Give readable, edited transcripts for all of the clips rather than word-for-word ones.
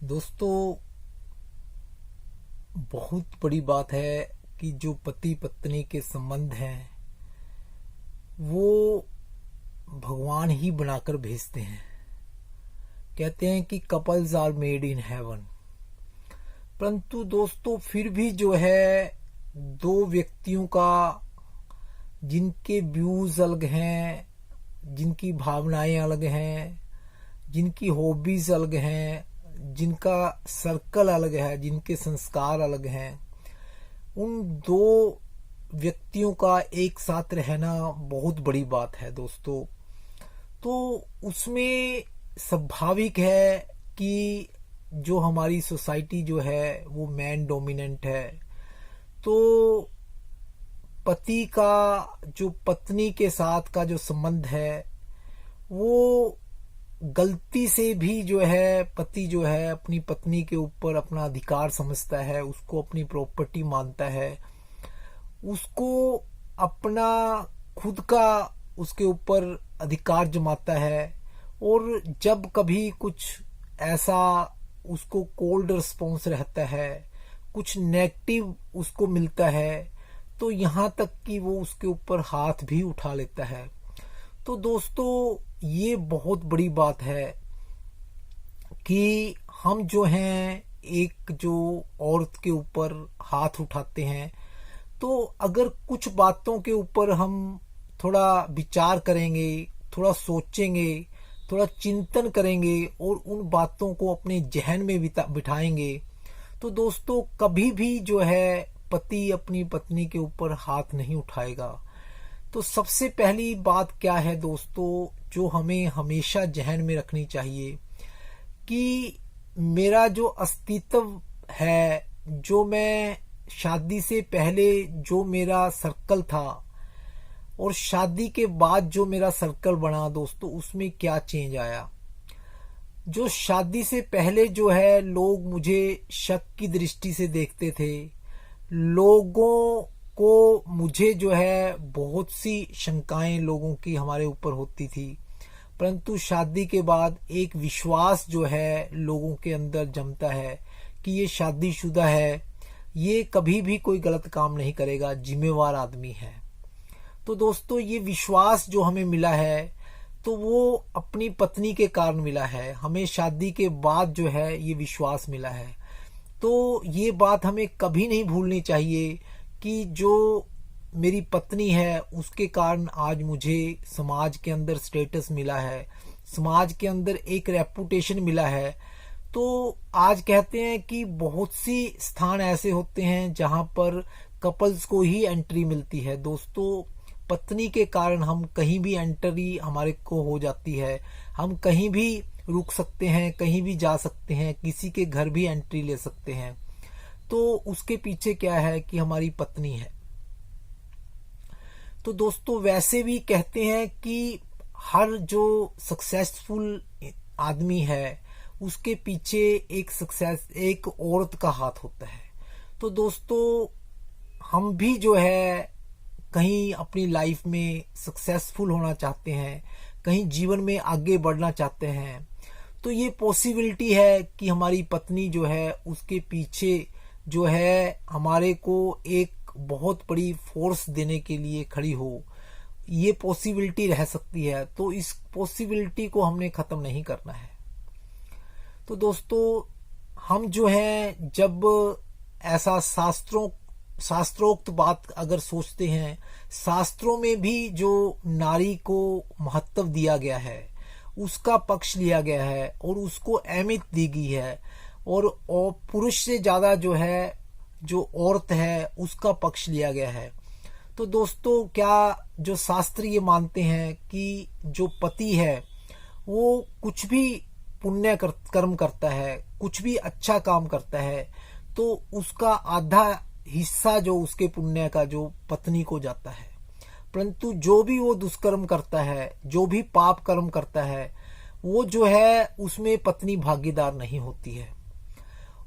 दोस्तों, बहुत बड़ी बात है कि जो पति पत्नी के संबंध हैं वो भगवान ही बनाकर भेजते हैं। कहते हैं कि couples are made in heaven. परंतु दोस्तों, फिर भी जो है दो व्यक्तियों का, जिनके व्यूज अलग हैं, जिनकी भावनाएं अलग हैं, जिनकी हॉबीज अलग हैं, जिनका सर्कल अलग है, जिनके संस्कार अलग हैं, उन दो व्यक्तियों का एक साथ रहना बहुत बड़ी बात है दोस्तों। तो उसमें स्वाभाविक है कि जो हमारी सोसाइटी जो है वो मैन डोमिनेंट है। तो पति का जो पत्नी के साथ का जो संबंध है वो गलती से भी जो है पति जो है अपनी पत्नी के ऊपर अपना अधिकार समझता है, उसको अपनी प्रॉपर्टी मानता है, उसको अपना खुद का उसके ऊपर अधिकार जमाता है। और जब कभी कुछ ऐसा उसको कोल्ड रिस्पॉन्स रहता है, कुछ नेगेटिव उसको मिलता है, तो यहाँ तक कि वो उसके ऊपर हाथ भी उठा लेता है। तो दोस्तों, ये बहुत बड़ी बात है कि हम जो हैं एक जो औरत के ऊपर हाथ उठाते हैं, तो अगर कुछ बातों के ऊपर हम थोड़ा विचार करेंगे, थोड़ा सोचेंगे, थोड़ा चिंतन करेंगे और उन बातों को अपने जहन में बिठाएंगे, तो दोस्तों कभी भी जो है पति अपनी पत्नी के ऊपर हाथ नहीं उठाएगा। तो सबसे पहली बात क्या है दोस्तों, जो हमें हमेशा जहन में रखनी चाहिए कि मेरा जो अस्तित्व है, जो मैं शादी से पहले जो मेरा सर्कल था और शादी के बाद जो मेरा सर्कल बना दोस्तों, उसमें क्या चेंज आया। जो शादी से पहले जो है लोग मुझे शक की दृष्टि से देखते थे, लोगों को मुझे जो है बहुत सी शंकाएं लोगों की हमारे ऊपर होती थी। परंतु शादी के बाद एक विश्वास जो है लोगों के अंदर जमता है कि ये शादीशुदा है, ये कभी भी कोई गलत काम नहीं करेगा, जिम्मेवार आदमी है। तो दोस्तों, ये विश्वास जो हमें मिला है तो वो अपनी पत्नी के कारण मिला है। हमें शादी के बाद जो है ये विश्वास मिला है। तो ये बात हमें कभी नहीं भूलनी चाहिए कि जो मेरी पत्नी है उसके कारण आज मुझे समाज के अंदर स्टेटस मिला है, समाज के अंदर एक रेपुटेशन मिला है। तो आज कहते हैं कि बहुत सी स्थान ऐसे होते हैं जहां पर कपल्स को ही एंट्री मिलती है। दोस्तों, पत्नी के कारण हम कहीं भी एंट्री हमारे को हो जाती है, हम कहीं भी रुक सकते हैं, कहीं भी जा सकते हैं, किसी के घर भी एंट्री ले सकते हैं। तो उसके पीछे क्या है कि हमारी पत्नी है। तो दोस्तों, वैसे भी कहते हैं कि हर जो सक्सेसफुल आदमी है उसके पीछे एक औरत का हाथ होता है। तो दोस्तों, हम भी जो है कहीं अपनी लाइफ में सक्सेसफुल होना चाहते हैं, कहीं जीवन में आगे बढ़ना चाहते हैं, तो ये पॉसिबिलिटी है कि हमारी पत्नी जो है उसके पीछे जो है हमारे को एक बहुत बड़ी फोर्स देने के लिए खड़ी हो। ये पॉसिबिलिटी रह सकती है। तो इस पॉसिबिलिटी को हमने खत्म नहीं करना है। तो दोस्तों, हम जो है जब ऐसा शास्त्रोक्त बात अगर सोचते हैं, शास्त्रों में भी जो नारी को महत्व दिया गया है, उसका पक्ष लिया गया है और उसको अहमियत दी गई है, और पुरुष से ज्यादा जो है जो औरत है उसका पक्ष लिया गया है। तो दोस्तों, क्या जो शास्त्र ये मानते हैं कि जो पति है वो कुछ भी कर्म करता है, कुछ भी अच्छा काम करता है, तो उसका आधा हिस्सा जो उसके पुण्य का जो पत्नी को जाता है। परंतु जो भी वो दुष्कर्म करता है, जो भी पाप कर्म करता है, वो जो है उसमें पत्नी भागीदार नहीं होती है।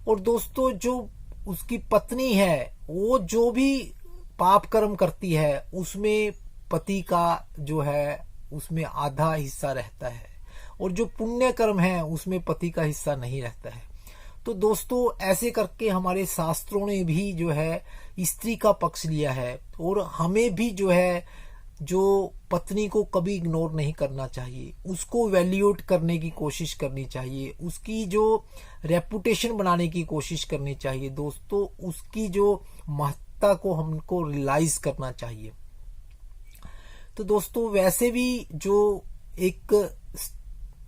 और दोस्तों, जो उसकी पत्नी है वो जो भी पाप कर्म करती है उसमें पति का जो है उसमें आधा हिस्सा रहता है, और जो पुण्य कर्म है उसमें पति का हिस्सा नहीं रहता है। तो दोस्तों ऐसे करके हमारे शास्त्रों ने भी जो है स्त्री का पक्ष लिया है, और हमें भी जो है जो पत्नी को कभी इग्नोर नहीं करना चाहिए, उसको वैल्यूएट करने की कोशिश करनी चाहिए, उसकी जो रेपुटेशन बनाने की कोशिश करनी चाहिए दोस्तों, उसकी जो महत्ता को हमको रियलाइज करना चाहिए। तो दोस्तों वैसे भी जो एक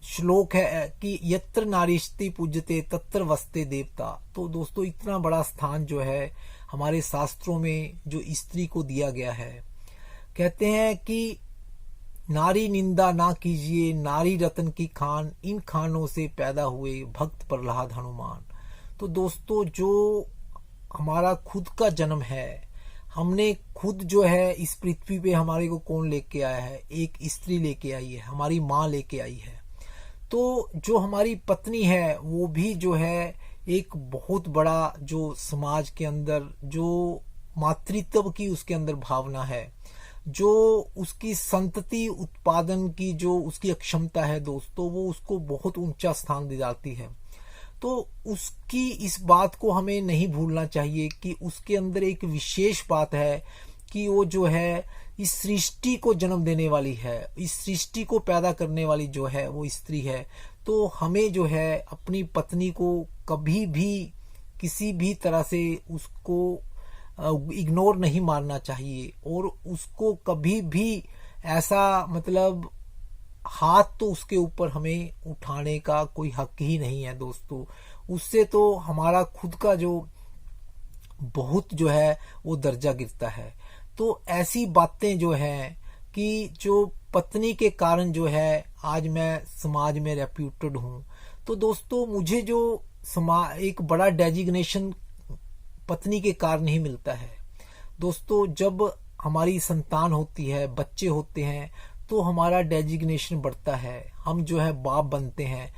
श्लोक है कि यत्र नारीष्टि पूज्यते तत्र वसते देवता, तो दोस्तों इतना बड़ा स्थान जो है हमारे शास्त्रों में जो स्त्री को दिया गया है। कहते हैं कि नारी निंदा ना कीजिए, नारी रतन की खान, इन खानों से पैदा हुए भक्त प्रहलाद हनुमान। तो दोस्तों जो हमारा खुद का जन्म है, हमने खुद जो है इस पृथ्वी पे हमारे को कौन लेके आया है, एक स्त्री लेके आई है, हमारी माँ लेके आई है। तो जो हमारी पत्नी है वो भी जो है एक बहुत बड़ा जो समाज के अंदर जो मातृत्व की उसके अंदर भावना है, जो उसकी संतति उत्पादन की जो उसकी अक्षमता है दोस्तों, वो उसको बहुत ऊंचा स्थान दे जाती है। तो उसकी इस बात को हमें नहीं भूलना चाहिए कि उसके अंदर एक विशेष बात है कि वो जो है इस सृष्टि को जन्म देने वाली है, इस सृष्टि को पैदा करने वाली जो है वो स्त्री है। तो हमें जो है अपनी पत्नी को कभी भी किसी भी तरह से उसको इग्नोर नहीं मारना चाहिए, और उसको कभी भी ऐसा मतलब हाथ तो उसके ऊपर हमें उठाने का कोई हक ही नहीं है दोस्तों। उससे तो हमारा खुद का जो बहुत जो है वो दर्जा गिरता है। तो ऐसी बातें जो हैं कि जो पत्नी के कारण जो है आज मैं समाज में रेप्यूटेड हूं। तो दोस्तों मुझे जो एक बड़ा डेजिग्नेशन पत्नी के कारण ही मिलता है दोस्तों। जब हमारी संतान होती है, बच्चे होते हैं, तो हमारा डेजिग्नेशन बढ़ता है, हम जो है बाप बनते हैं,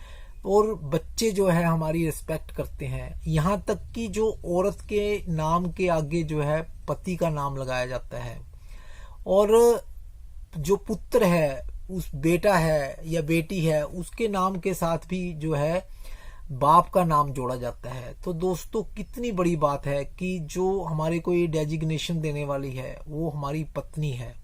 और बच्चे जो है हमारी रिस्पेक्ट करते हैं। यहाँ तक कि जो औरत के नाम के आगे जो है पति का नाम लगाया जाता है, और जो पुत्र है, उस बेटा है या बेटी है, उसके नाम के साथ भी जो है बाप का नाम जोड़ा जाता है। तो दोस्तों कितनी बड़ी बात है कि जो हमारे को ये डेजिग्नेशन देने वाली है वो हमारी पत्नी है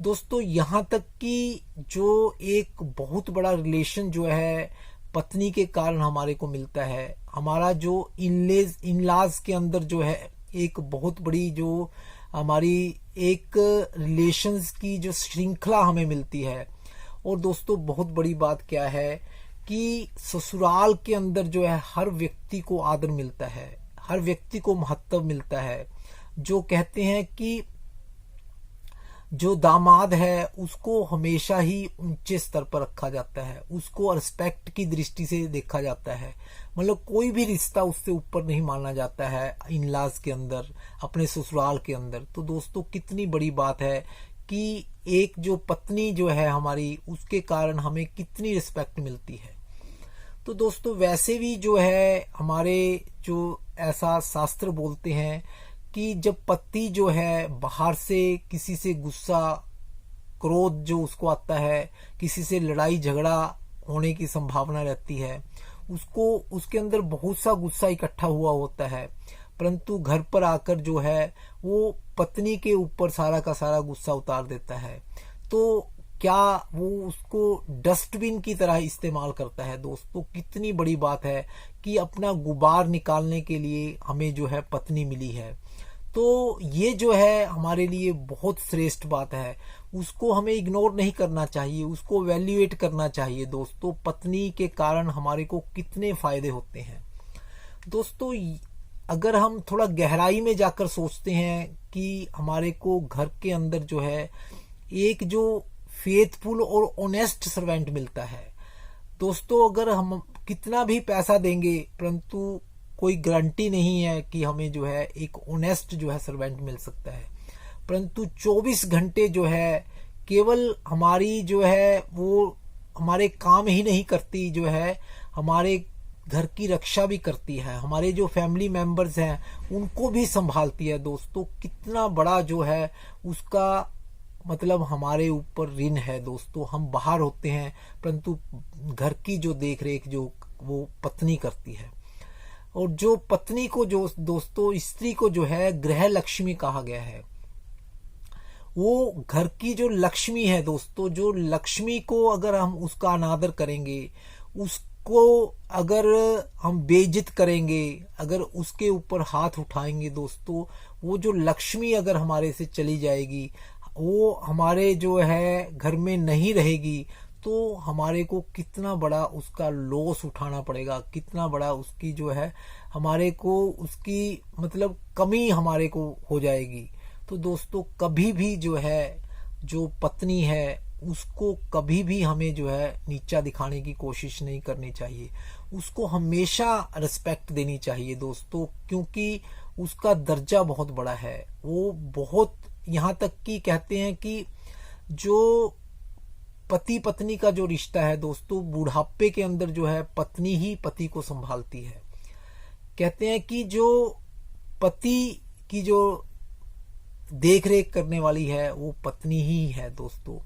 दोस्तों। यहाँ तक कि जो एक बहुत बड़ा रिलेशन जो है पत्नी के कारण हमारे को मिलता है, हमारा जो इनलाज के अंदर जो है एक बहुत बड़ी जो हमारी एक रिलेशंस की जो श्रृंखला हमें मिलती है। और दोस्तों बहुत बड़ी बात क्या है कि ससुराल के अंदर जो है हर व्यक्ति को आदर मिलता है, हर व्यक्ति को महत्व मिलता है। जो कहते हैं कि जो दामाद है उसको हमेशा ही ऊंचे स्तर पर रखा जाता है, उसको रिस्पेक्ट की दृष्टि से देखा जाता है, मतलब कोई भी रिश्ता उससे ऊपर नहीं माना जाता है इनलाज के अंदर, अपने ससुराल के अंदर। तो दोस्तों कितनी बड़ी बात है कि एक जो पत्नी जो है हमारी, उसके कारण हमें कितनी रिस्पेक्ट मिलती है। तो दोस्तों वैसे भी जो है हमारे जो ऐसा शास्त्र बोलते हैं कि जब पति जो है बाहर से किसी से गुस्सा, क्रोध जो उसको आता है, किसी से लड़ाई झगड़ा होने की संभावना रहती है, उसको उसके अंदर बहुत सा गुस्सा इकट्ठा हुआ होता है, परंतु घर पर आकर जो है वो पत्नी के ऊपर सारा का सारा गुस्सा उतार देता है। तो क्या वो उसको डस्टबिन की तरह इस्तेमाल करता है दोस्तों। कितनी बड़ी बात है कि अपना गुबार निकालने के लिए हमें जो है पत्नी मिली है। तो ये जो है हमारे लिए बहुत श्रेष्ठ बात है, उसको हमें इग्नोर नहीं करना चाहिए, उसको वैल्यूएट करना चाहिए दोस्तों। पत्नी के कारण हमारे को कितने फायदे होते हैं दोस्तों। अगर हम थोड़ा गहराई में जाकर सोचते हैं कि हमारे को घर के अंदर जो है एक जो फेथफुल और ऑनेस्ट सर्वेंट मिलता है दोस्तों, अगर हम कितना भी पैसा देंगे परंतु कोई गारंटी नहीं है कि हमें जो है एक ऑनेस्ट जो है सर्वेंट मिल सकता है। परंतु 24 घंटे जो है केवल हमारी जो है वो हमारे काम ही नहीं करती, जो है हमारे घर की रक्षा भी करती है, हमारे जो फैमिली मेंबर्स हैं उनको भी संभालती है दोस्तों। कितना बड़ा जो है उसका मतलब हमारे ऊपर ऋण है दोस्तों। हम बाहर होते हैं परंतु घर की जो देख रेख जो वो पत्नी करती है और जो पत्नी को, जो दोस्तों स्त्री को जो है गृह लक्ष्मी कहा गया है। वो घर की जो लक्ष्मी है दोस्तों, जो लक्ष्मी को अगर हम उसका अनादर करेंगे, उसको अगर हम बेइज्जत करेंगे, अगर उसके ऊपर हाथ उठाएंगे दोस्तों, वो जो लक्ष्मी अगर हमारे से चली जाएगी, वो हमारे जो है घर में नहीं रहेगी, तो हमारे को कितना बड़ा उसका लॉस उठाना पड़ेगा, कितना बड़ा उसकी जो है हमारे को उसकी मतलब कमी हमारे को हो जाएगी। तो दोस्तों कभी भी जो है जो पत्नी है उसको कभी भी हमें जो है नीचा दिखाने की कोशिश नहीं करनी चाहिए, उसको हमेशा रिस्पेक्ट देनी चाहिए दोस्तों, क्योंकि उसका दर्जा बहुत बड़ा है। वो बहुत, यहाँ तक कि कहते हैं कि जो पति पत्नी का जो रिश्ता है दोस्तों, बुढ़ापे के अंदर जो है पत्नी ही पति को संभालती है। कहते हैं कि जो पति की जो देख रेख करने वाली है वो पत्नी ही है दोस्तों।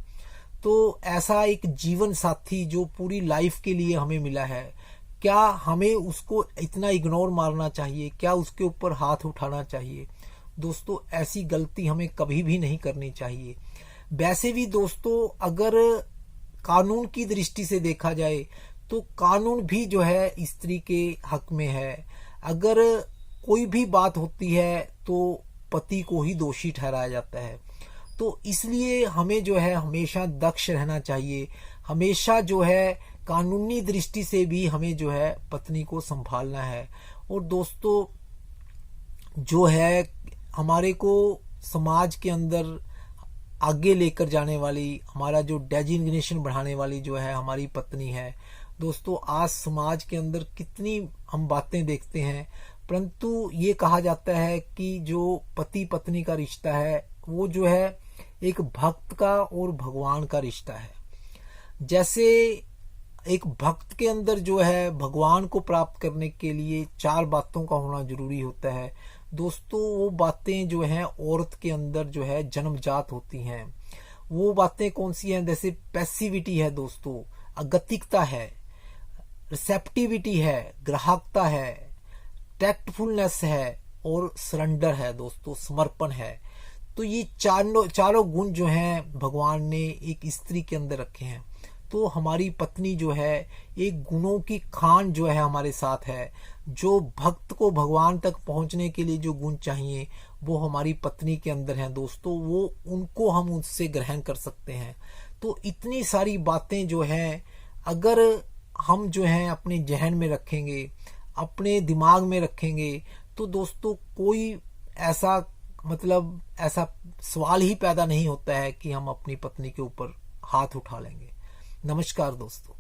तो ऐसा एक जीवन साथी जो पूरी लाइफ के लिए हमें मिला है, क्या हमें उसको इतना इग्नोर मारना चाहिए? क्या उसके ऊपर हाथ उठाना चाहिए? दोस्तों ऐसी गलती हमें कभी भी नहीं करनी चाहिए। वैसे भी दोस्तों अगर कानून की दृष्टि से देखा जाए तो कानून भी जो है स्त्री के हक में है। अगर कोई भी बात होती है तो पति को ही दोषी ठहराया जाता है। तो इसलिए हमें जो है हमेशा दक्ष रहना चाहिए, हमेशा जो है कानूनी दृष्टि से भी हमें जो है पत्नी को संभालना है। और दोस्तों जो है हमारे को समाज के अंदर आगे लेकर जाने वाली, हमारा जो डेजिग्नेशन बढ़ाने वाली जो है हमारी पत्नी है दोस्तों। आज समाज के अंदर कितनी हम बातें देखते हैं, परंतु ये कहा जाता है कि जो पति पत्नी का रिश्ता है वो जो है एक भक्त का और भगवान का रिश्ता है। जैसे एक भक्त के अंदर जो है भगवान को प्राप्त करने के लिए 4 बातों का होना जरूरी होता है दोस्तों। वो बातें जो हैं औरत के अंदर जो है जन्मजात होती हैं। वो बातें कौन सी हैं? जैसे पैसिविटी है दोस्तों, अगतिकता है, रिसेप्टिविटी है, ग्राहकता है, टैक्टफुलनेस है और सरेंडर है दोस्तों, समर्पण है। तो ये चारों गुण जो हैं भगवान ने एक स्त्री के अंदर रखे हैं। तो हमारी पत्नी जो है एक गुणों की खान जो है हमारे साथ है। जो भक्त को भगवान तक पहुंचने के लिए जो गुण चाहिए वो हमारी पत्नी के अंदर हैं दोस्तों, वो उनको हम उससे ग्रहण कर सकते हैं। तो इतनी सारी बातें जो हैं अगर हम जो हैं अपने जहन में रखेंगे, अपने दिमाग में रखेंगे, तो दोस्तों कोई ऐसा ऐसा सवाल ही पैदा नहीं होता है कि हम अपनी पत्नी के ऊपर हाथ उठा लेंगे। नमस्कार दोस्तों।